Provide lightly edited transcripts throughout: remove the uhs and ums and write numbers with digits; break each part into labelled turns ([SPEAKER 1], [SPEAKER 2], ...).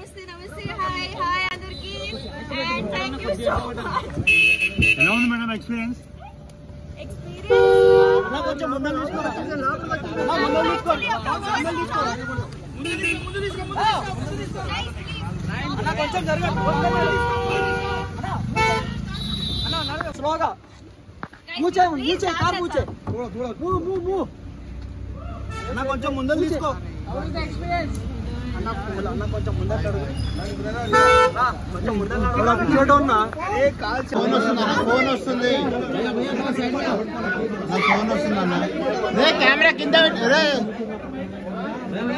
[SPEAKER 1] నమస్తే హాయ్ అందరికి and thank you so much.
[SPEAKER 2] ఎలా ఉంది మేడం ఎక్స్పీరియన్స్?
[SPEAKER 1] నా కొంచెం ముందు తీసుకో అన్న కొంచెం జరగండి అన్న స్లోగా మూచే కార్ మూచే మూ అన్న కొంచెం ముందు తీసుకో ఎక్స్పీరియన్స్ అన్న కొంచెం ముందర కొంచెం ముందర ఉన్నా
[SPEAKER 2] ఫోన్ వస్తుంది అన్న రే కెమెరా కింద రే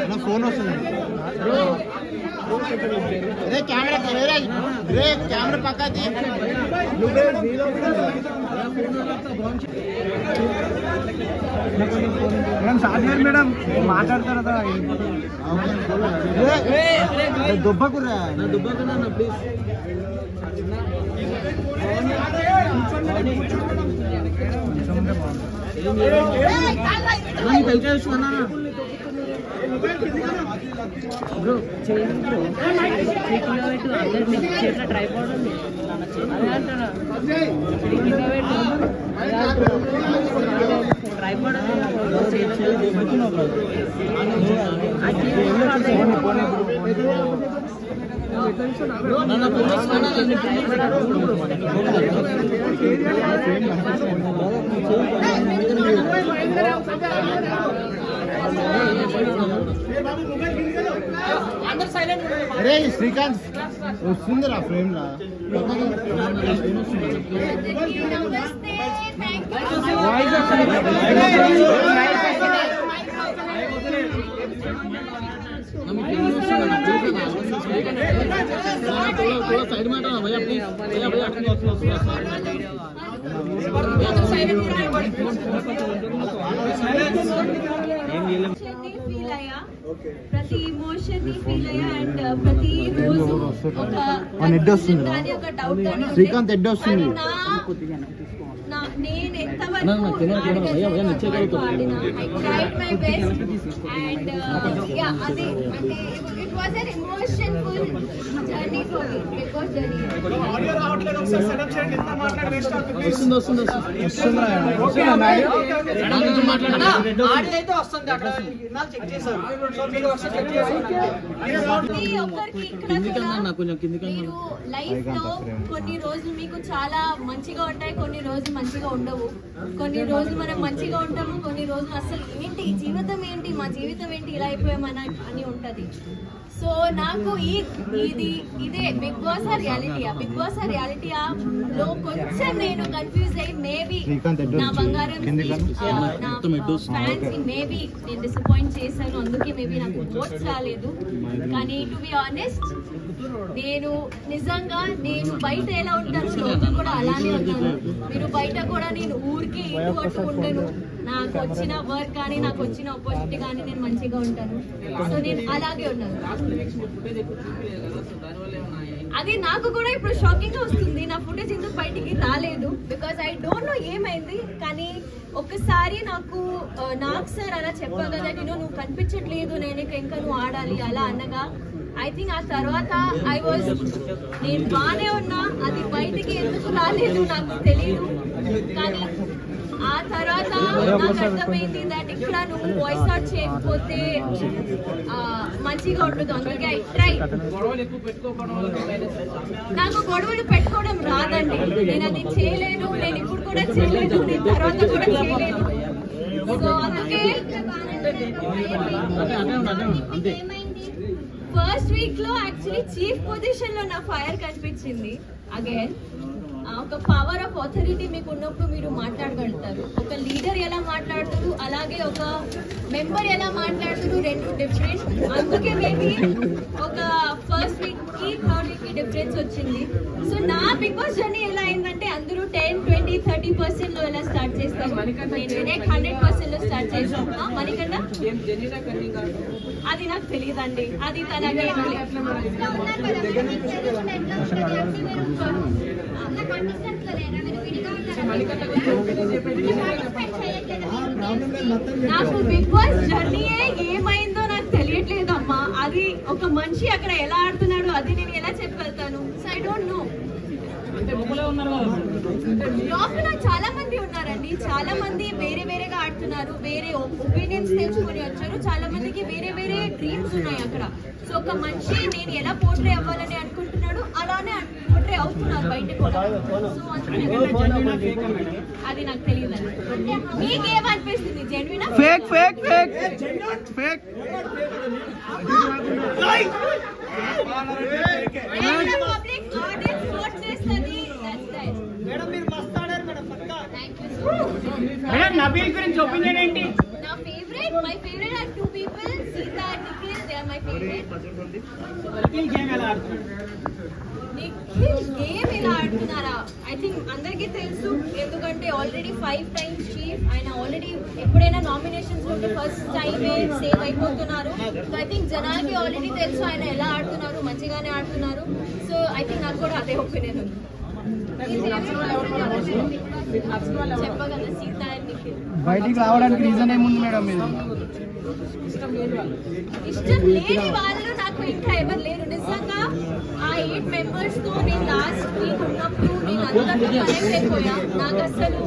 [SPEAKER 2] నా ఫోన్ వస్తుంది రే కెమెరా రే కెమెరా పక్కది మేడం సాధ్యం మేడం మాట్లాడతారు కదా దుబ్బకురా ప్లీజ్
[SPEAKER 3] బ్రో చేయండి బ్రో చేతిలో పెట్టు అందరు మీకు చేతిలో ట్రైపాడ్ ఉంది అదే అంటారా చేతిలో పెట్టు ట్రైపాడ్
[SPEAKER 2] అరే శ్రీకాంత్ వస్తుందిరా ఫ్రేమ్ లా साइड में हटाना भैया प्लीज
[SPEAKER 1] ప్రతి ఇమోషన్ ని ఫీల్ అయ్యా అండ్ ప్రతి రోజు ఒక డౌట్ గాని
[SPEAKER 2] శ్రీకాంత్ ఎడ్ వస్తుంది
[SPEAKER 1] నేను ఎంతవరకు tried my best and yeah అదే అంటే it was an emotionful journey for me because journey audio రావట్లేదు ఒకసారి సెటప్ చేయండి ఎంత మాట్లాడ వేస్ట్ అవుతుంది వస్తుంది ఆడియో అయితే వస్తుంది అక్కడ ఇన్నాళ్ళు చెక్ చేశారు సో మీరు ఒకసారి చెక్ చేయండి ఒక్కరికి ఇక్కడ మీరు లైఫ్ లో కొన్ని రోజులు మీకు చాలా మంచిగా ఉంటాయి కొన్ని రోజులు మంచిగా ఉండవు కొన్ని రోజులు మనం మంచిగా ఉంటాము కొన్ని రోజులు అసలు ఏంటి జీవితం ఏంటి మా జీవితం ఏంటి ఇలా అయిపోయామని అని ఉంటది సో నాకు ఇదే బిగ్ బాస్ రియాలిటీయా లో కొంచెం నేను కన్ఫ్యూజ్ అయ్యి మేబీ నా బంగారం ఫ్యాన్స్ ని మేబీ నేను డిసప్పాయింట్ చేశాను అందుకే మేబీ నాకు ఓట్స్ రాలేదు కానీ టు బి ఆనెస్ట్ నేను నిజంగా నేను బయట ఎలా ఉంటాను లోపల కూడా అలానే ఉంటాను మీరు బయట కూడా నేను ఊరికి ఇటు అటు ఉంటాను నాకు వచ్చిన వర్క్ కానీ నాకు వచ్చిన ఆపర్చునిటీ కానీ నేను మంచిగా ఉంటాను సో నేను అలాగే ఉన్నాను అది నాకు కూడా ఇప్పుడు షాకింగ్ గా వస్తుంది నా ఫుటేజ్ ఎందుకు బయటికి రాలేదు బికాజ్ ఐ డోంట్ నో ఏమైంది కానీ ఒక్కసారి నాకు సార్ అలా చెప్పావు కదా నువ్వు కనిపించట్లేదు నేను ఇంకా నువ్వు ఆడాలి అలా అనగా ఐ థింక్ ఆ తర్వాత నేను బాగానే ఉన్నా అది బయటికి ఎందుకు రాలేదు నాకు తెలియదు కానీ ఆ తర్వాత నాకు అర్థమైంది దట్ ఇక్కడ నువ్వు వాయిస్ అవుట్ చేయకపోతే మంచిగా ఉంటుంది అందుకే ఐ ట్రై నాకు గొడవలు పెట్టుకోవడం రాదండి నేను అది చేయలేను నేను ఇప్పుడు కూడా చేయలేదు నేను తర్వాత కూడా చేయలేదు సో అందుకే ఫస్ట్ వీక్ లో యాక్చువల్లీ చీఫ్ పొజిషన్ లో నా ఫైర్ కనిపించింది అగైన్ ఒక పవర్ ఆఫ్ అథారిటీ మీకు ఉన్నప్పుడు మీరు మాట్లాడగలుగుతారు ఒక లీడర్ ఎలా మాట్లాడుతారు అలాగే ఒక మెంబర్ ఎలా మాట్లాడుతారు రెండు డిఫరెంట్ అందుకే మేబీ ఒక ఫస్ట్ వీక్ కి థర్డ్ వీక్ కి డిఫరెన్స్ వచ్చింది సో నా బిగ్ బాస్ జర్నీ ఎలా అయిందంటే అందరూ 10-20-30% లో ఎలా స్టార్ట్ చేస్తారు నేను 100% లో స్టార్ట్ చేస్తాను మణికంఠ అది నాకు తెలియదండి అది తనకే నాకు బిగ్ బాస్ జర్నీ ఏమైందో నాకు తెలియట్లేదు తెలియట్లేదమ్మా. అది ఒక మనిషి అక్కడ ఎలా ఆడుతున్నాడు అది నేను ఎలా చెప్పగలుగుతాను? So I don't know. లోపల చాలా మంది ఉన్నారండి, చాలా మంది వేరే వేరేగా ఆడుతున్నారు, వేరే ఒపీనియన్స్ తెలుసుకొని వచ్చారు, చాలా మందికి వేరే వేరే డ్రీమ్స్ ఉన్నాయి అక్కడ. సో ఒక మనిషి నేను ఎలా పోర్ట్రే అవ్వాలని అనుకుంటున్నాడు అలానే పోర్ట్రే అవుతున్నారు బయట కూడా. సో అది నాకు తెలియదు. మీకేమనిపిస్తుంది? జెన్యునా?
[SPEAKER 4] Fake fake fake fake
[SPEAKER 1] public audience vote చేస్తుంది.
[SPEAKER 2] మేడం మీరు మస్త్ ఆడారు madam.
[SPEAKER 1] Thank you so much.
[SPEAKER 2] Madam Nabeel గురించి ఒపీనియన్ ఏంటి?
[SPEAKER 1] నా favourite, my favourite are 2 people, Sita and Nikhil. They are my favorite.
[SPEAKER 2] Nikhil game ఎలా ఆడుతున్నాడు?
[SPEAKER 1] నిఖిల్ గేమ్ ఎలా ఆడుతున్నారా? ఐ థింక్ అందరికీ తెలుసు, ఎందుకంటే ఆల్రెడీ 5 times చీఫ్. ఆయన ఆల్రెడీ ఎప్పుడైనా నామినేషన్స్ ఉంటే ఫస్ట్ టైమే సేవ్ అయిపోతున్నారు. సో ఐ థింక్ జనాలకి ఆల్రెడీ తెలుసు ఆయన ఎలా ఆడుతున్నారు, మంచిగానే ఆడుతున్నారు. సో ఐ థింక్ నాకు కూడా అదే ఒపీనియన్ ఉంది. చెప్పగల సీత అండ్ నిఖిల్.
[SPEAKER 4] బయటికి రావడానికి రీజన్ ఏముంది మేడం? మీరు
[SPEAKER 1] ఇష్టం లేని వాళ్ళు నాకు ఇంకా ఎవరు లేరు. నిజంగా ఆ 8 members తో నేను లాస్ట్ వీక్ ఉన్నప్పుడు నేను అందరితో కనెక్ట్ అయిపోయా. నాకు అసలు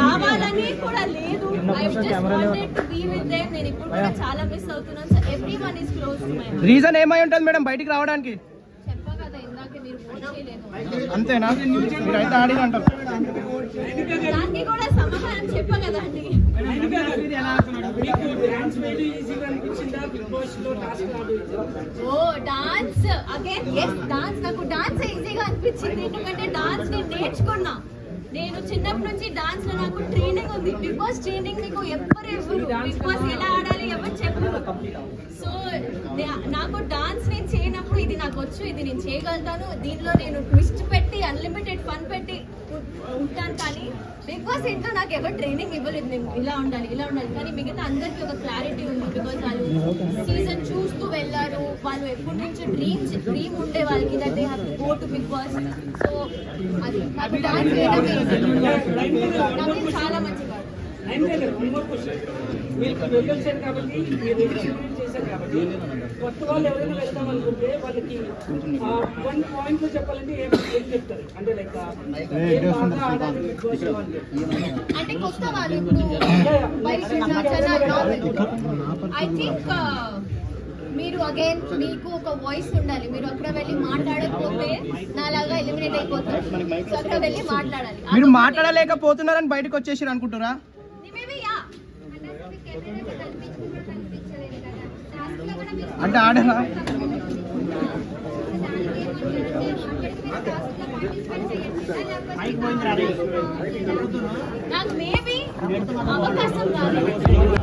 [SPEAKER 1] రావాలని కూడా లేదు. I just wanted to be with them. నేను ఇప్పుడు కూడా చాలా మిస్ అవుతున్నాను. So everyone is close to my.
[SPEAKER 4] Reason ఏమై ఉంటుంది మేడం బయటికి రావడానికి?
[SPEAKER 1] చెప్పా కదా ఇందాక, మీరు ఓట్ చేయలేదు.
[SPEAKER 4] అంతేనా? మీరు అయితే ఆడి అంటారు.
[SPEAKER 1] దానికి కూడా సమాధానం చెప్పా కదా అండి. Oh dance again. Yes, dance. నాకు డాన్స్ ఈజీగా అనిపించింది, ఎందుకంటే డాన్స్ నేను నేర్చుకున్నా. నేను చిన్నప్పటి నుంచి డాన్స్ లో నాకు ట్రైనింగ్ ఉంది. బిగ్ బాస్ ట్రైనింగ్ నీకు ఎవరు బిగ్ బాస్ ఎలా ఆడాలి ఎవరు చెప్పరు. సో నాకు డాన్స్ నేను చేయనప్పుడు ఇది నాకు వచ్చు, ఇది నేను చేయగలుగుతాను, దీనిలో నేను ట్విస్ట్ పెట్టి అన్లిమిటెడ్ ఫన్ పెట్టి ఉంటాను. కానీ బిగ్ బాస్ ఇంట్లో నాకు ఎవరు ట్రైనింగ్ ఇవ్వలేదు, నేను ఇలా ఉండాలి ఇలా ఉండాలి. కానీ మిగతా అందరికీ ఒక క్లారిటీ ఉంది. బికాజ్ వాళ్ళు సీజన్ చూస్తూ వెళ్ళారు, వాళ్ళు ఎప్పటి నుంచి డ్రీమ్ ఉండే వాళ్ళకి that they have to go to Bigg Boss. So అది నాకు డాన్స్ నాకు చాలా మంచిగా.
[SPEAKER 5] కాబట్టి కొత్త వాళ్ళు ఎవరైనా వెళ్తాం అనుకుంటే వాళ్ళకి 1 point లో చెప్పాలంటే ఏం చెప్తారు? అంటే లైక్
[SPEAKER 1] అంటే కొత్త వాళ్ళు ఇప్పుడు ఐ థింక్ మీరు అగైన్ మీకు ఒక వాయిస్ ఉండాలి. మీరు అక్కడ వెళ్ళి మాట్లాడకపోతే నాలాగా ఎలిమినేట్ అయిపోతారు. సో అక్కడ వెళ్ళి మాట్లాడాలి.
[SPEAKER 4] మీరు మాట్లాడలేకపోతున్నారని బయటకు వచ్చేసారు అనుకుంటారా? అంటే ఆడరా?
[SPEAKER 1] నాకు మేబీ అవకాశం రాలేదు.